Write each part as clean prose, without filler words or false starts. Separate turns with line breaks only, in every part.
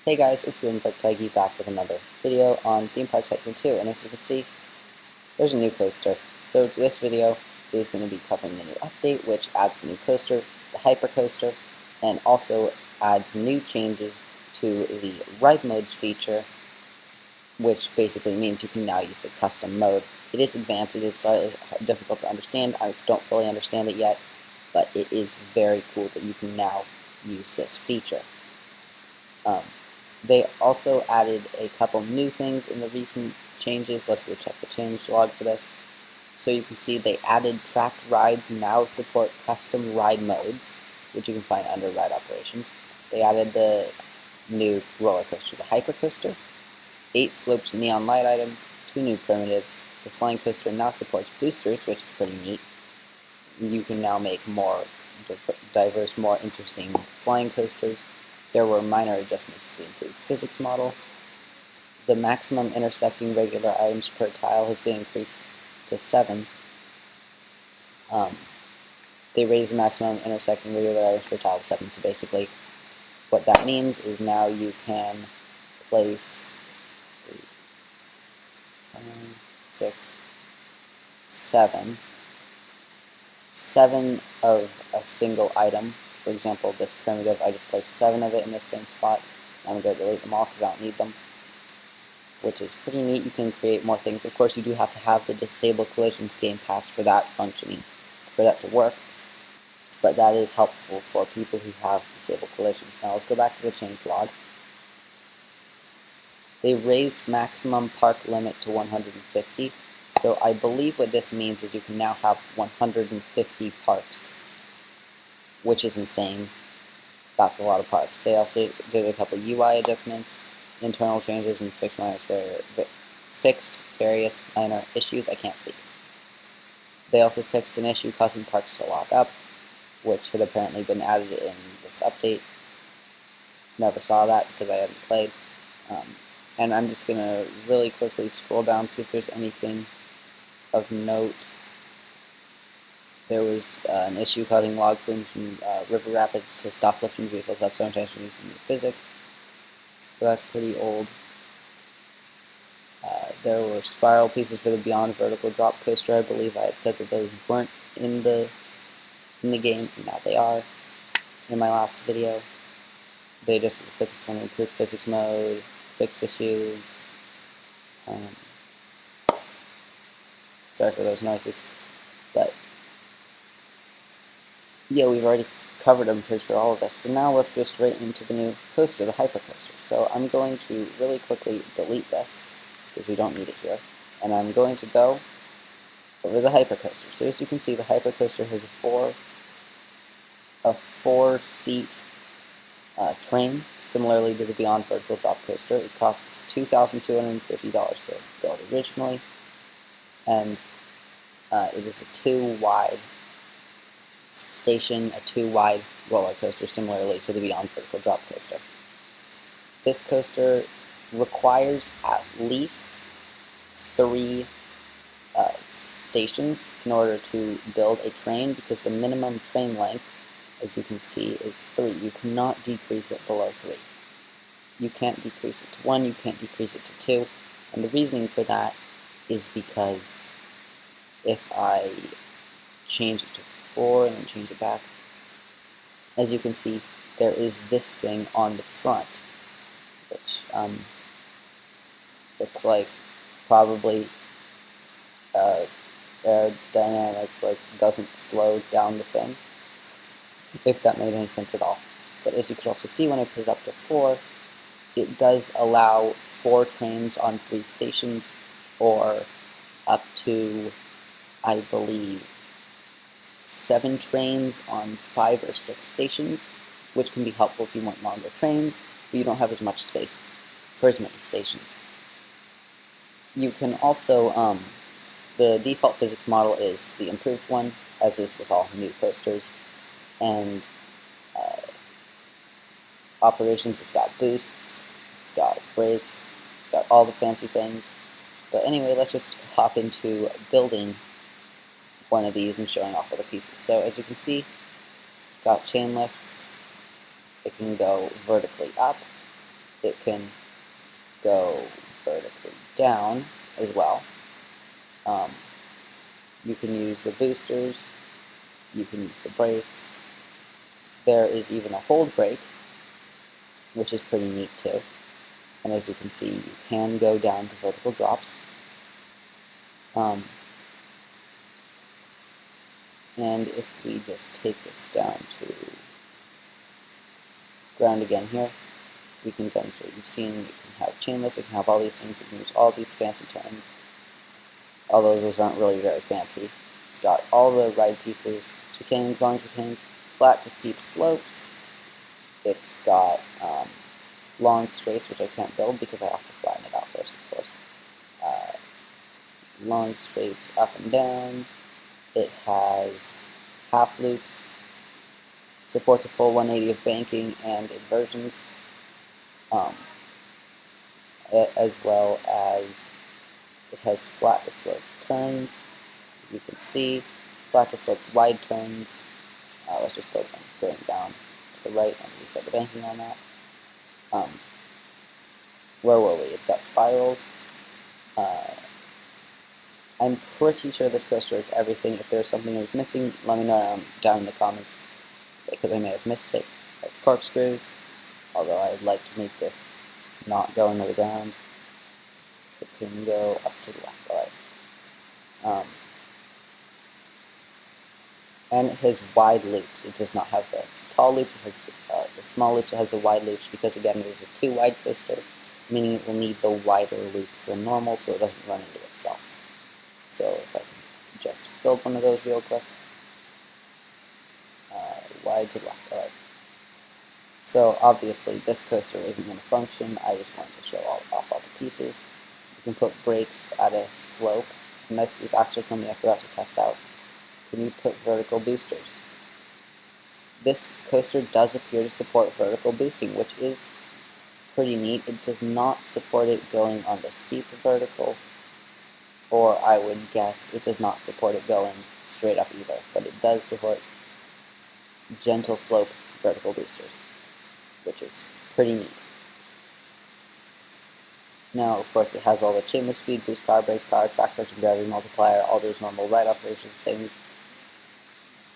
Hey guys, it's Theme Park Tycoon back with another video on Theme Park Tycoon 2, and as you can see, there's a new coaster. So this video is going to be covering the new update, which adds a new coaster, the Hypercoaster, and also adds new changes to the Ride Modes feature, which basically means you can now use the custom mode. It is advanced, it is slightly difficult to understand, I don't fully understand it yet, but it is very cool that you can now use this feature. They also added a couple new things in the recent changes. Let's go check the change log for this. So you can see they added tracked rides now support custom ride modes, which you can find under ride operations. They added the new roller coaster, the Hypercoaster, 8 slopes neon light items, 2 new primitives. The flying coaster now supports boosters, which is pretty neat. You can now make more diverse, more interesting flying coasters. There were minor adjustments to the improved physics model. The maximum intersecting regular items per tile has been increased to 7. They raised the maximum intersecting regular items per tile to 7, so basically what that means is now you can place 3, 5, 6, 7 of a single item. For example, this primitive, I just placed 7 of it in the same spot. I'm going to delete them all because I don't need them, which is pretty neat. You can create more things. Of course, you do have to have the Disable Collisions Game Pass for that functioning, for that to work, but that is helpful for people who have disabled collisions. Now let's go back to the change log. They raised maximum park limit to 150. So I believe what this means is you can now have 150 parks, which is insane. That's a lot of parks. They also did a couple UI adjustments, internal changes, and fixed various minor issues. I can't speak. They also fixed an issue causing parks to lock up, which had apparently been added in this update. Never saw that because I hadn't played. And I'm just going to really quickly scroll down, see if there's anything of note. There was an issue causing log flumes from river rapids to stop lifting vehicles up, sometimes using new physics. So that's pretty old. There were spiral pieces for the Beyond Vertical Drop Coaster. I believe I had said that those weren't in the game, and now they are. In my last video, they adjusted the physics on improved physics mode, fixed issues. Sorry for those noises, but yeah, we've already covered, I'm pretty sure, all of this. So now let's go straight into the new coaster, the Hypercoaster. So I'm going to really quickly delete this, because we don't need it here, and I'm going to go over the Hypercoaster. So as you can see, the Hypercoaster has a 4-seat train, similarly to the Beyond Vertical Drop Coaster. It costs $2,250 to build originally, and it is a 2-wide station, a 2-wide roller coaster, similarly to the Beyond Vertical Drop Coaster. This coaster requires at least 3 stations in order to build a train, because the minimum train length, as you can see, is 3. You cannot decrease it below 3. You can't decrease it to 1, you can't decrease it to 2, and the reasoning for that is because if I change it to 4 and then change it back, as you can see, there is this thing on the front, which it's like probably aerodynamics like doesn't slow down the thing, if that made any sense at all. But as you could also see, when I put it up to 4, it does allow 4 trains on 3 stations, or up to, I believe, 7 trains on 5 or 6 stations, which can be helpful if you want longer trains, but you don't have as much space for as many stations. You can also, the default physics model is the improved one, as is with all new coasters, and operations, it's got boosts, it's got brakes, it's got all the fancy things. But anyway, let's just hop into building one of these and showing off all the pieces. So as you can see, got chain lifts. It can go vertically up, it can go vertically down as well. You can use the boosters, you can use the brakes. There is even a hold brake, which is pretty neat too. And as you can see, you can go down to vertical drops. And if we just take this down to ground again here, we can demonstrate. You've seen you can have chainless, you can have all these things, you can use all these fancy turns, although those aren't really very fancy. It's got all the ride pieces, chicanes, long chicanes, flat to steep slopes. It's got long straights, which I can't build because I have to flatten it out first, of course. Long straights up and down. It has half loops, supports a full 180 of banking and inversions, as well as it has flat to slope turns, as you can see, flat to slope wide turns. Let's just build them going down to the right and reset the banking on that. Where were we? It's got spirals. I'm pretty sure this coaster is everything. If there's something that's missing, let me know down in the comments, because I may have missed it. It has corkscrews, although I'd like to make this not go into the ground. It can go up to the left, alright. And it has wide loops. It does not have the tall loops, it has the small loops, it has the wide loops, because again, it is a too wide coaster, meaning it will need the wider loops than normal so it doesn't run into itself. So if I can just build one of those real quick. Wide to left, alright. So obviously this coaster isn't going to function, I just wanted to show off all the pieces. You can put brakes at a slope, and this is actually something I forgot to test out. Can you put vertical boosters? This coaster does appear to support vertical boosting, which is pretty neat. It does not support it going on the steep vertical, or I would guess it does not support it going straight up either, but it does support gentle slope vertical boosters, which is pretty neat. Now, of course, it has all the chain lift speed, boost power, brakes power, track friction, gravity multiplier, all those normal ride operations things.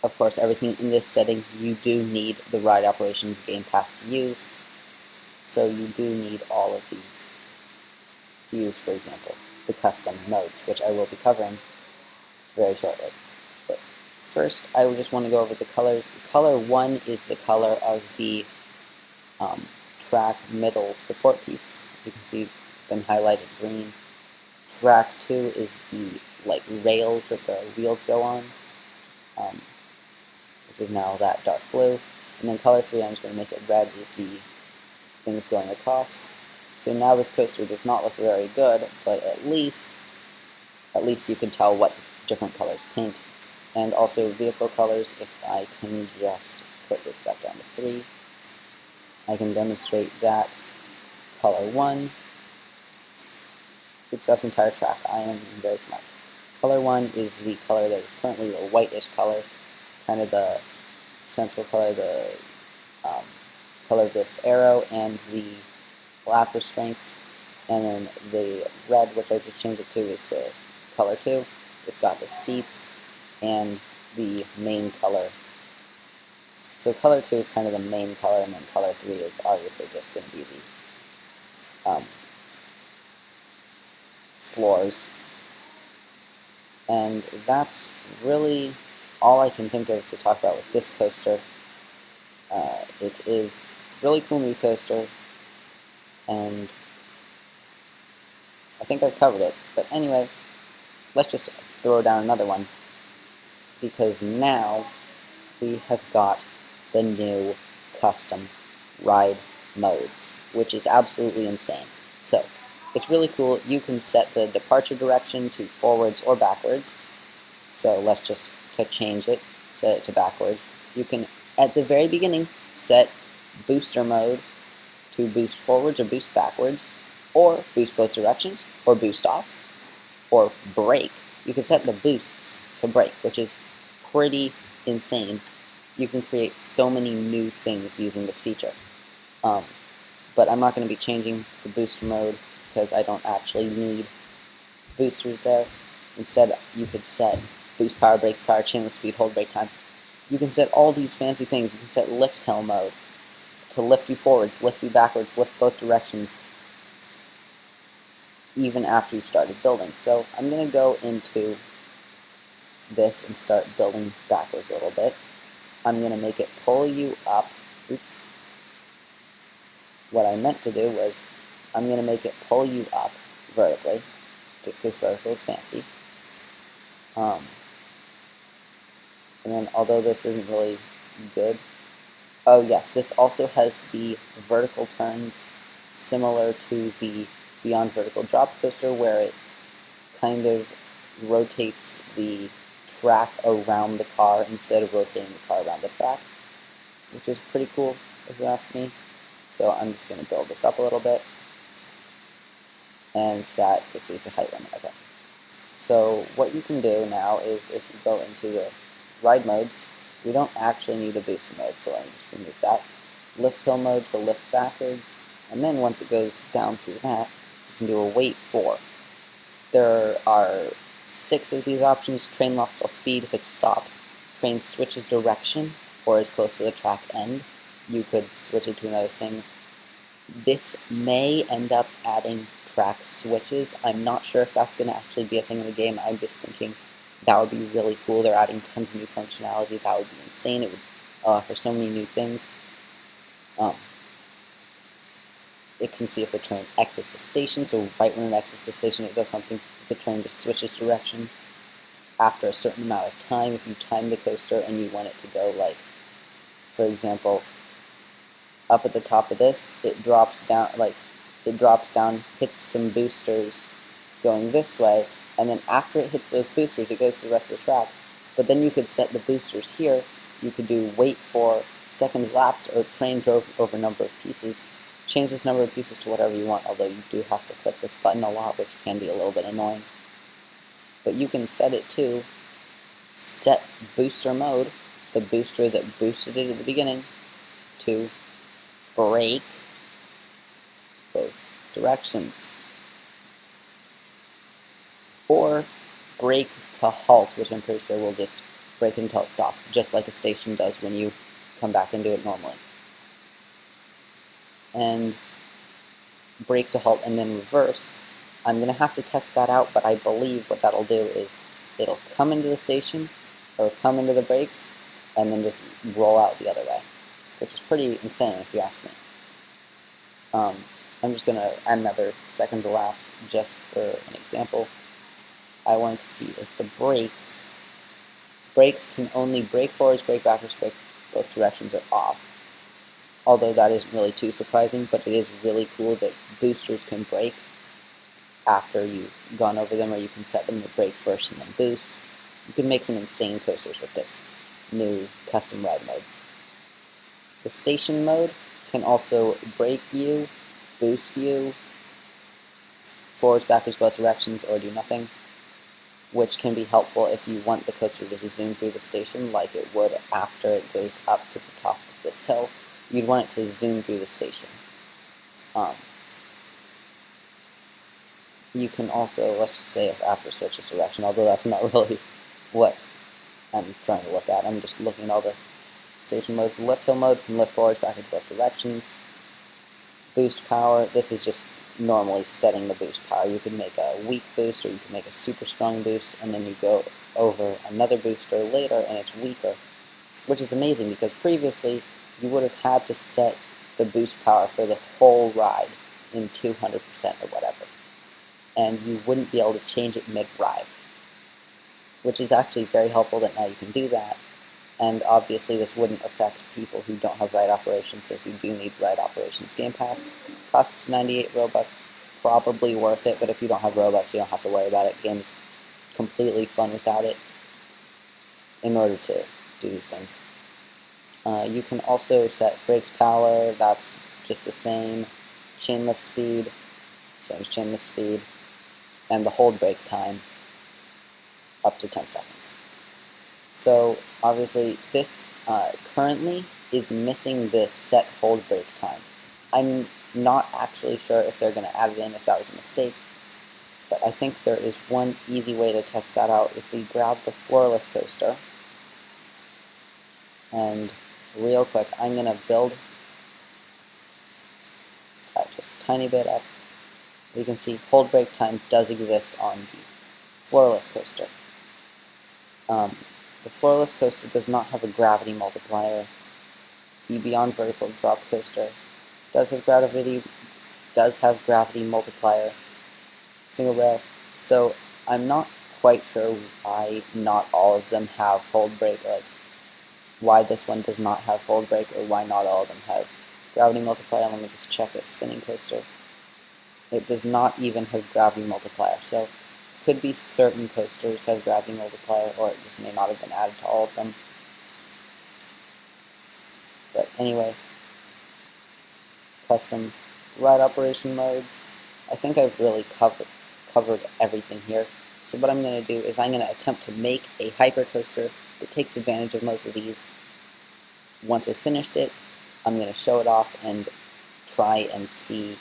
Of course, everything in this setting, you do need the ride operations game pass to use, so you do need all of these to use, for example, the custom modes, which I will be covering very shortly. But first, I would just want to go over the colors. Color 1 is the color of the track middle support piece. As you can see, it's been highlighted green. Track 2 is the rails that the wheels go on, which is now that dark blue. And then color 3, I'm just going to make it red, is the things going across. So now this coaster does not look very good, but at least you can tell what different colors paint. And also vehicle colors, if I can just put this back down to 3, I can demonstrate that color 1, oops, that's entire track, I am very smart. Color 1 is the color that is currently a whitish color, kind of the central color, the color of this arrow, and the lap restraints, and then the red, which I just changed it to, is the color 2. It's got the seats and the main color. So color 2 is kind of the main color, and then color 3 is obviously just going to be the floors. And that's really all I can think of to talk about with this coaster. It is a really cool new coaster, and I think I've covered it. But anyway, let's just throw down another one, because now we have got the new custom ride modes, which is absolutely insane. So, it's really cool. You can set the departure direction to forwards or backwards. So let's just change it, set it to backwards. You can, at the very beginning, set booster mode to boost forwards or boost backwards, or boost both directions, or boost off, or brake. You can set the boosts to brake, which is pretty insane. You can create so many new things using this feature. but I'm not going to be changing the booster mode because I don't actually need boosters there. Instead, you could set boost power, brakes power, chainless speed, hold brake time. You can set all these fancy things. You can set lift hill mode to lift you forwards, lift you backwards, lift both directions, even after you've started building. So I'm going to go into this and start building backwards a little bit. I'm going to make it pull you up. Oops. What I meant to do was I'm going to make it pull you up vertically, just because vertical is fancy. And then, although this isn't really good, oh yes, this also has the vertical turns similar to the Beyond Vertical Drop Coaster, where it kind of rotates the track around the car instead of rotating the car around the track, which is pretty cool if you ask me. So I'm just going to build this up a little bit, and that exceeds the height limit. Okay. So what you can do now is, if you go into the ride modes, we don't actually need the booster mode, so let me just remove that. Lift hill mode to lift backwards, and then once it goes down through that, you can do a wait for. There are 6 of these options. Train lost all speed if it's stopped. Train switches direction, or is close to the track end. You could switch it to another thing. This may end up adding track switches. I'm not sure if that's going to actually be a thing in the game. I'm just thinking that would be really cool. They're adding tons of new functionality. That would be insane. It would offer so many new things. It can see if the train exits the station, so right when it exits the station it does something. The train just switches direction. After a certain amount of time, if you time the coaster and you want it to go, like, for example, up at the top of this, it drops down, hits some boosters going this way, and then after it hits those boosters, it goes to the rest of the track. But then you could set the boosters here. You could do wait for seconds lapsed, or train drove over number of pieces. Change this number of pieces to whatever you want, although you do have to click this button a lot, which can be a little bit annoying. But you can set it to set booster mode, the booster that boosted it at the beginning, to brake both directions. Or brake to halt, which I'm pretty sure will just brake until it stops, just like a station does when you come back and do it normally. And brake to halt and then reverse. I'm going to have to test that out, but I believe what that'll do is it'll come into the station, or come into the brakes, and then just roll out the other way, which is pretty insane if you ask me. I'm just going to add another seconds elapsed just for an example. I wanted to see if the brakes can only brake forwards, brake backwards, brake both directions are off. Although that isn't really too surprising, but it is really cool that boosters can brake after you've gone over them, or you can set them to brake first and then boost. You can make some insane coasters with this new custom ride modes. The station mode can also brake you, boost you, forwards, backwards, both directions, or do nothing, which can be helpful if you want the coaster to zoom through the station like it would after it goes up to the top of this hill. You'd want it to zoom through the station. You can also, let's just say, if after switches direction, although that's not really what I'm trying to look at. I'm just looking at all the station modes. Lift hill mode can lift forwards, backwards, both directions. Boost power, this is just normally setting the boost power. You can make a weak boost, or you can make a super strong boost, and then you go over another booster later and it's weaker, which is amazing because previously you would have had to set the boost power for the whole ride in 200% or whatever, and you wouldn't be able to change it mid-ride, which is actually very helpful that now you can do that. And obviously this wouldn't affect people who don't have ride operations, since you do need ride operations Game Pass. Costs 98 Robux, probably worth it, but if you don't have Robux you don't have to worry about it. Game's completely fun without it in order to do these things. You can also set brakes power, that's just the same. Chain lift speed, same as chain lift speed. And the hold brake time, up to 10 seconds. So obviously this currently is missing the set hold brake time. I'm not actually sure if they're going to add it in, if that was a mistake, but I think there is one easy way to test that out. If we grab the floorless coaster, and real quick, I'm going to build just a tiny bit up. You can see hold break time does exist on the floorless coaster. The floorless coaster does not have a gravity multiplier. The Beyond Vertical Drop coaster does have gravity multiplier, single rail. So I'm not quite sure why not all of them have hold break, like why this one does not have hold break, or why not all of them have gravity multiplier. Let me just check a spinning coaster. It does not even have gravity multiplier, so could be certain coasters have gravity multiplier, or it just may not have been added to all of them. But anyway, custom ride operation modes. I think I've really covered everything here. So what I'm going to do is I'm going to attempt to make a hypercoaster that takes advantage of most of these. Once I've finished it, I'm going to show it off and try and see,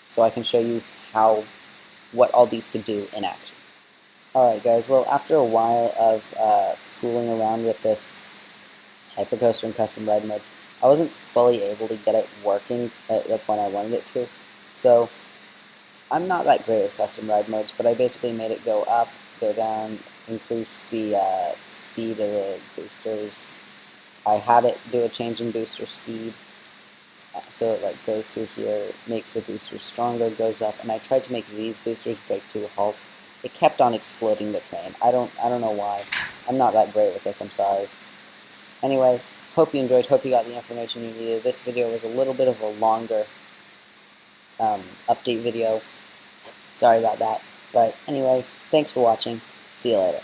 so I can show you what all these could do in action. Alright guys, well after a while of fooling around with this hypercoaster and custom ride modes, I wasn't fully able to get it working like when I wanted it to. So I'm not that great with custom ride modes, but I basically made it go up, go down, increase the speed of the boosters. I had it do a change in booster speed, so it like goes through here, makes the boosters stronger, goes up, and I tried to make these boosters break to a halt. It kept on exploding the train. I don't know why. I'm not that great with this, I'm sorry. Anyway, hope you enjoyed, hope you got the information you needed. This video was a little bit of a longer update video. Sorry about that. But anyway, thanks for watching. See you later.